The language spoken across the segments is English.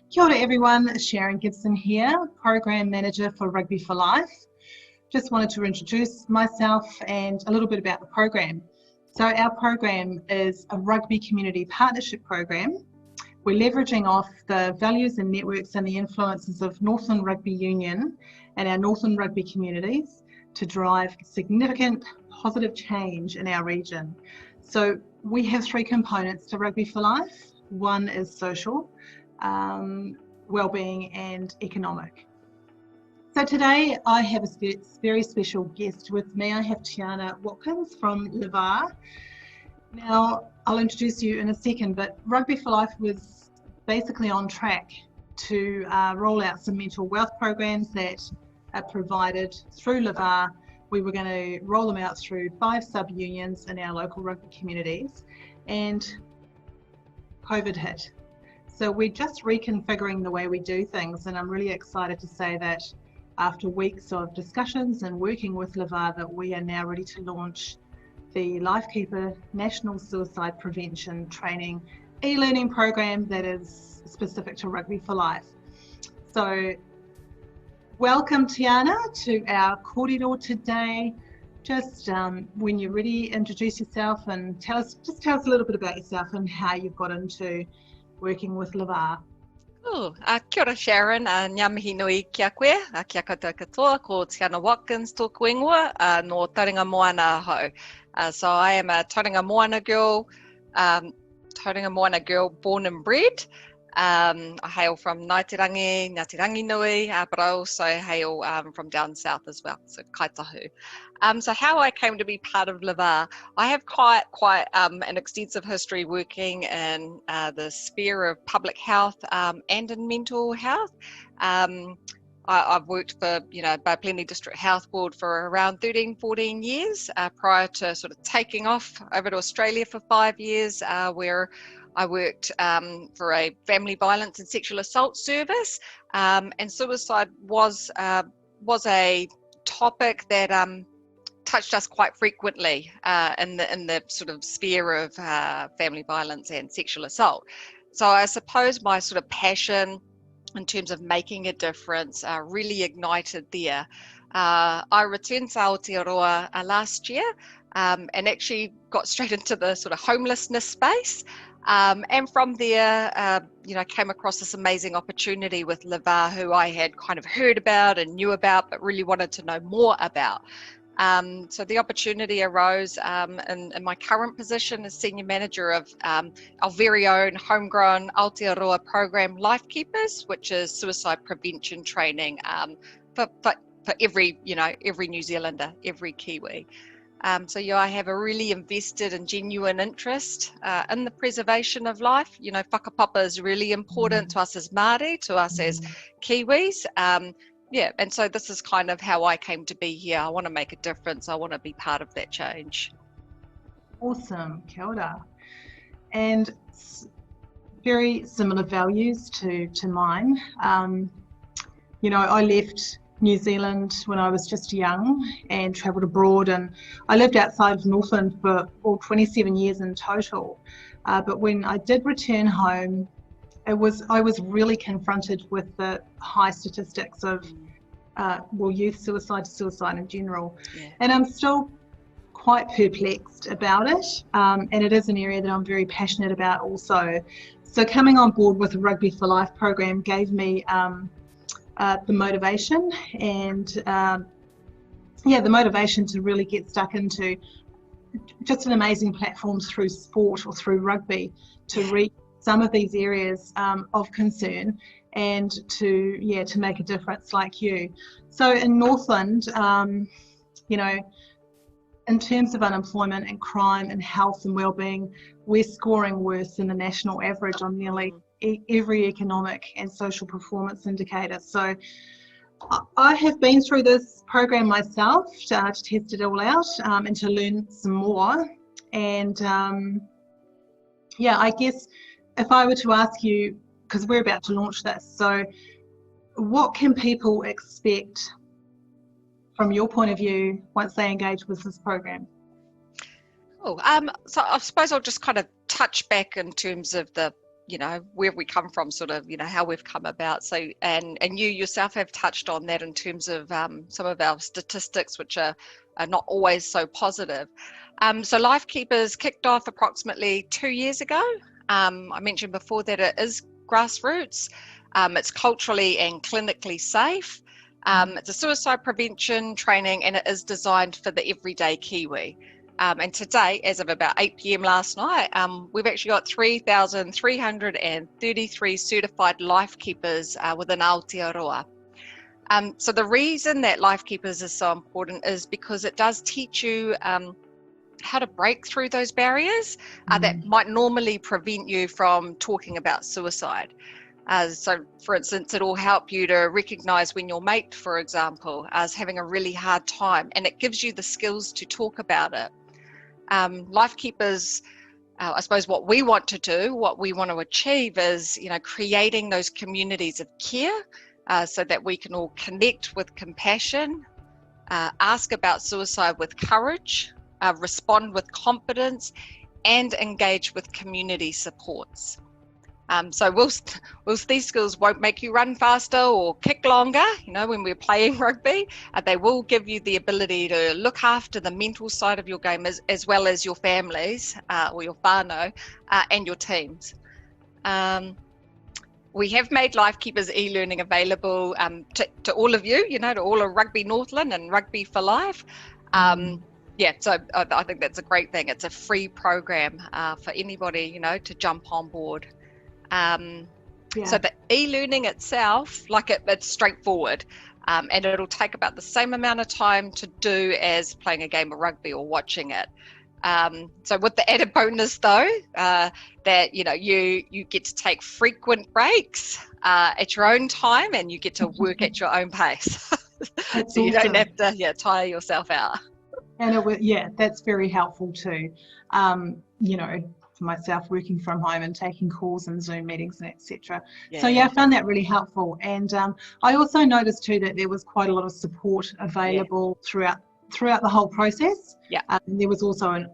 Kia ora everyone, Sharon Gibson here, Program Manager for Rugby for Life. Just wanted to introduce myself and a little bit about the program. So our program is a rugby community partnership program. We're leveraging off the values and networks and the influences of Northland Rugby Union and our Northland Rugby communities to drive significant positive change in our region. So we have three components to Rugby for Life. One is social, wellbeing and economic. So today I have a very special guest with me. I have Tiana Watkins from Levar. Now I'll introduce you in a second, but Rugby for Life was basically on track to roll out some mental wealth programs that are provided through Levar. We were going to roll them out through 5 sub-unions in our local rugby communities, and COVID hit. So we're just reconfiguring the way we do things, and I'm really excited to say that after weeks of discussions and working with Levar, that we are now ready to launch the Lifekeeper National Suicide Prevention Training e-learning program that is specific to Rugby for Life. So welcome, Tiana, to our kōrero today. Just when you're ready, introduce yourself and tell us a little bit about yourself and how you've got into working with Levar. Kia ora Sharon, ngā mihi nui kia koe, kia koutou katoa, ko Tiana Watkins tōku ingoa, no Tauranga Moana hau. So I am a Tauranga Moana girl, born and bred. I hail from Ngāti Rangi Nui, but I also hail from down south as well, so Kaitahu. So how I came to be part of Levar, I have quite an extensive history working in the sphere of public health and in mental health. I've worked for, Bay Plenty District Health Board for around 13-14 years prior to sort of taking off over to Australia for 5 years, where I worked for a family violence and sexual assault service, and suicide was a topic that touched us quite frequently in the sort of sphere of family violence and sexual assault. So I suppose my sort of passion in terms of making a difference really ignited there. I returned to Aotearoa last year and actually got straight into the sort of homelessness space. And from there, came across this amazing opportunity with Levar, who I had kind of heard about and knew about, but really wanted to know more about. So the opportunity arose in my current position as Senior Manager of our very own homegrown Aotearoa program, Lifekeepers, which is suicide prevention training for every New Zealander, every Kiwi. So I have a really invested and genuine interest in the preservation of life. Whakapapa is really important to us as Māori, to us as Kiwis. And so this is kind of how I came to be here. I want to make a difference. I want to be part of that change. Awesome, kia ora. And very similar values to mine. I left New Zealand when I was just young and travelled abroad, and I lived outside of Northland for 27 years in total. But when I did return home, I was really confronted with the high statistics of youth suicide in general. Yeah. And I'm still quite perplexed about it, and it is an area that I'm very passionate about also. So coming on board with the Rugby for Life program gave me the motivation and the motivation to really get stuck into just an amazing platform through sport or through rugby to reach some of these areas of concern and to make a difference like you. So in Northland, in terms of unemployment and crime and health and wellbeing, we're scoring worse than the national average on nearly every economic and social performance indicator. So I have been through this program myself to test it all out and to learn some more. And I guess if I were to ask you, because we're about to launch this, so what can people expect from your point of view once they engage with this program? So I suppose I'll just kind of touch back in terms of the you know, where we come from, sort of, you know, how we've come about. So, and you yourself have touched on that in terms of some of our statistics, which are not always so positive. So Life Keepers kicked off approximately 2 years ago. I mentioned before that it is grassroots. It's culturally and clinically safe. It's a suicide prevention training, and it is designed for the everyday Kiwi. And today, as of about 8 p.m. last night, we've actually got 3,333 certified life keepers within Aotearoa. So the reason that life keepers is so important is because it does teach you how to break through those barriers that might normally prevent you from talking about suicide. So, for instance, it'll help you to recognise when your mate, for example, is having a really hard time, and it gives you the skills to talk about it. Life keepers, I suppose what we want to do, what we want to achieve is, you know, creating those communities of care so that we can all connect with compassion, ask about suicide with courage, respond with confidence, and engage with community supports. So whilst these skills won't make you run faster or kick longer, you know, when we're playing rugby, they will give you the ability to look after the mental side of your game as well as your families or your whānau and your teams. We have made Life Keepers e-learning available to all of you, you know, to all of Rugby Northland and Rugby for Life. Yeah, so I think that's a great thing. It's a free program for anybody, you know, to jump on board. So the e-learning itself, like it's straightforward, and it'll take about the same amount of time to do as playing a game of rugby or watching it. So with the added bonus though, that, you know, you get to take frequent breaks at your own time, and you get to work at your own pace. So you don't have to tire yourself out. And that's very helpful too. You know, for myself, working from home and taking calls and Zoom meetings and etc. So I found that really helpful. And I also noticed too that there was quite a lot of support available throughout the whole process. There was also an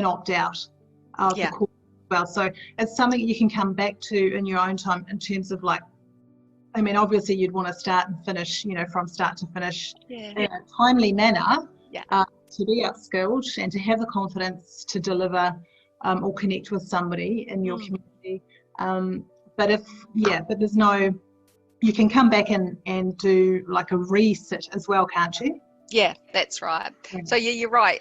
opt-out of the course as well. So it's something you can come back to in your own time, in terms of, like, I mean, obviously you'd want to start and finish, you know, from start to finish in a timely manner, to be upskilled and to have the confidence to deliver or connect with somebody in your community. But there's no, you can come back and do like a resit as well, can't you? Yeah, that's right. So you're right.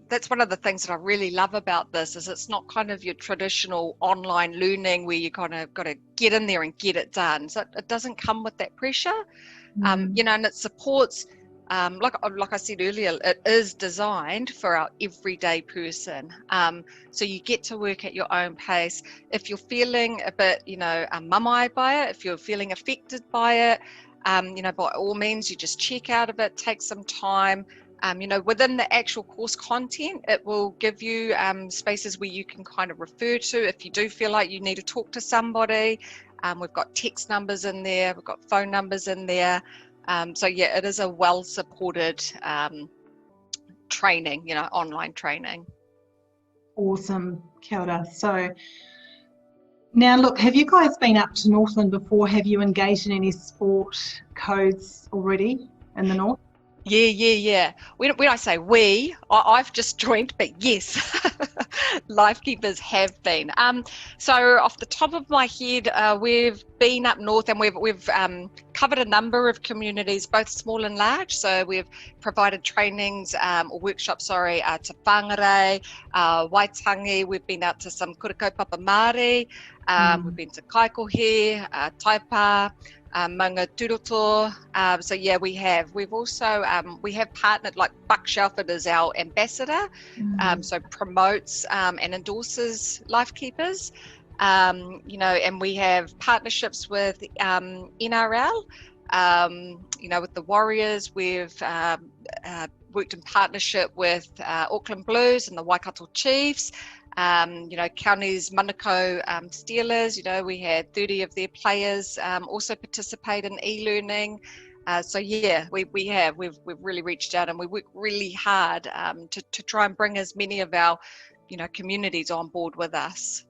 That's one of the things that I really love about this, is it's not kind of your traditional online learning where you kind of got to get in there and get it done. So it doesn't come with that pressure, you know, and it supports, like I said earlier, it is designed for our everyday person. So you get to work at your own pace. If you're feeling a bit, you know, mum-eyed by it, if you're feeling affected by it, you know, by all means, you just check out of it, take some time. You know, within the actual course content, it will give you spaces where you can kind of refer to if you do feel like you need to talk to somebody. We've got text numbers in there, we've got phone numbers in there. So yeah, it is a well-supported training, you know, online training. Awesome, kia ora. So now look, have you guys been up to Northland before? Have you engaged in any sport codes already in the north? Yeah. When I say we, I've just joined, but yes, Life Keepers have been. So off the top of my head, we've been up north, and we've covered a number of communities, both small and large. So we've provided trainings or workshops, to Whangarei, Waitangi. We've been out to some Kurikaupapa Māori. We've been to Kaikohe, Taipa, Maunga Turoto. So yeah, we have. We've also we have partnered, like Buck Shelford is our ambassador, so promotes and endorses Life Keepers. You know, and we have partnerships with NRL. You know, with the Warriors, we've worked in partnership with Auckland Blues and the Waikato Chiefs. You know, Counties Manukau Steelers, you know, we had 30 of their players also participate in e-learning. So yeah, we've really reached out, and we work really hard to try and bring as many of our, you know, communities on board with us.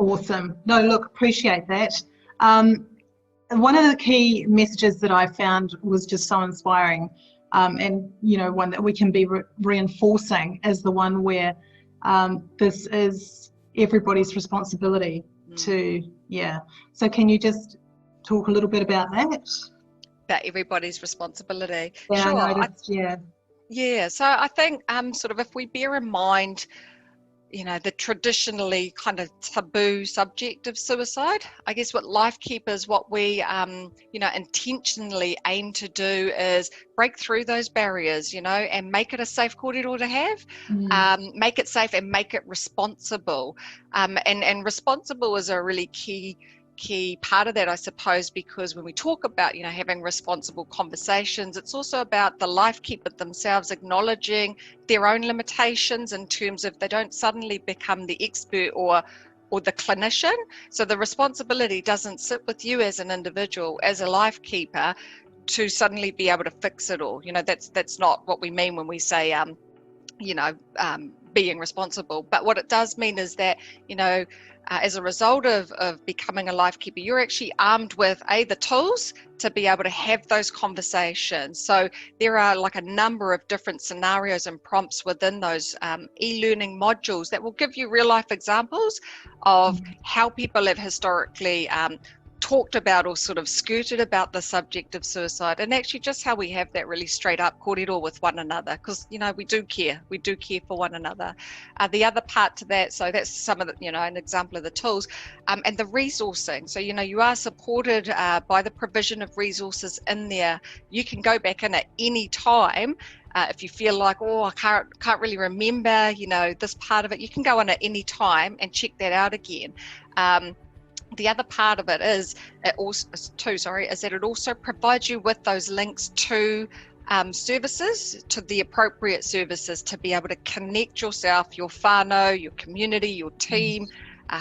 Awesome. No, look, appreciate that. One of the key messages that I found was just so inspiring, and one that we can be reinforcing is the one where this is everybody's responsibility to, So can you just talk a little bit about that? About everybody's responsibility. Yeah, Sure. I noticed, Yeah, so I think sort of if we bear in mind, the traditionally kind of taboo subject of suicide, I guess what LifeKeepers, what we, intentionally aim to do is break through those barriers, and make it a safe corridor to have, make it safe and make it responsible. And responsible is a really key part of that, I suppose, because when we talk about having responsible conversations, it's also about the LifeKeeper themselves acknowledging their own limitations in terms of they don't suddenly become the expert or the clinician. So the responsibility doesn't sit with you as an individual, as a LifeKeeper, to suddenly be able to fix it all. That's not what we mean when we say being responsible. But what it does mean is that, as a result of becoming a LifeKeeper, you're actually armed with the tools to be able to have those conversations. So there are like a number of different scenarios and prompts within those e-learning modules that will give you real life examples of how people have historically talked about or sort of skirted about the subject of suicide, and actually just how we have that really straight up corridor with one another, because we do care for one another. The other part to that, so that's some of the, an example of the tools, and the resourcing. So you are supported by the provision of resources in there. You can go back in at any time. If you feel like, I can't really remember, this part of it, you can go in at any time and check that out again. The other part of it is that it also provides you with those links to services, to the appropriate services, to be able to connect yourself, your whānau, your community, your team,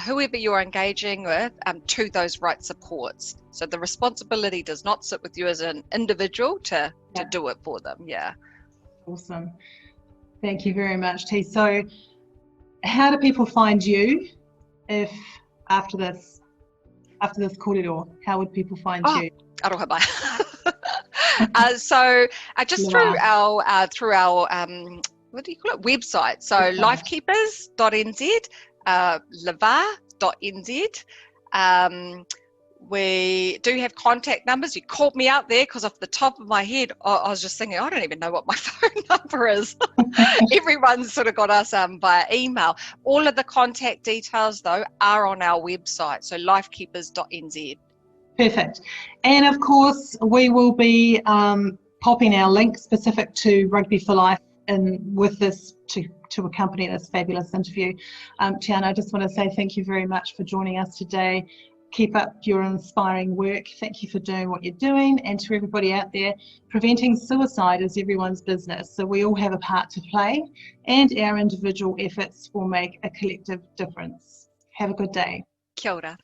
whoever you're engaging with, to those right supports. So the responsibility does not sit with you as an individual to do it for them. Yeah. Awesome. Thank you very much, T. So how do people find you if after this corridor? How would people find you? Aroha mai. So just through our what do you call it, website. So lifekeepers.nz, lavar.nz. We do have contact numbers. You called me out there because off the top of my head, I was just thinking, I don't even know what my phone number is. Everyone's sort of got us via email. All of the contact details, though, are on our website, so lifekeepers.nz. Perfect. And of course, we will be popping our link specific to Rugby for Life in with this to accompany this fabulous interview. Tiana, I just want to say thank you very much for joining us today. Keep up your inspiring work. Thank you for doing what you're doing. And to everybody out there, preventing suicide is everyone's business. So we all have a part to play, and our individual efforts will make a collective difference. Have a good day. Kia ora.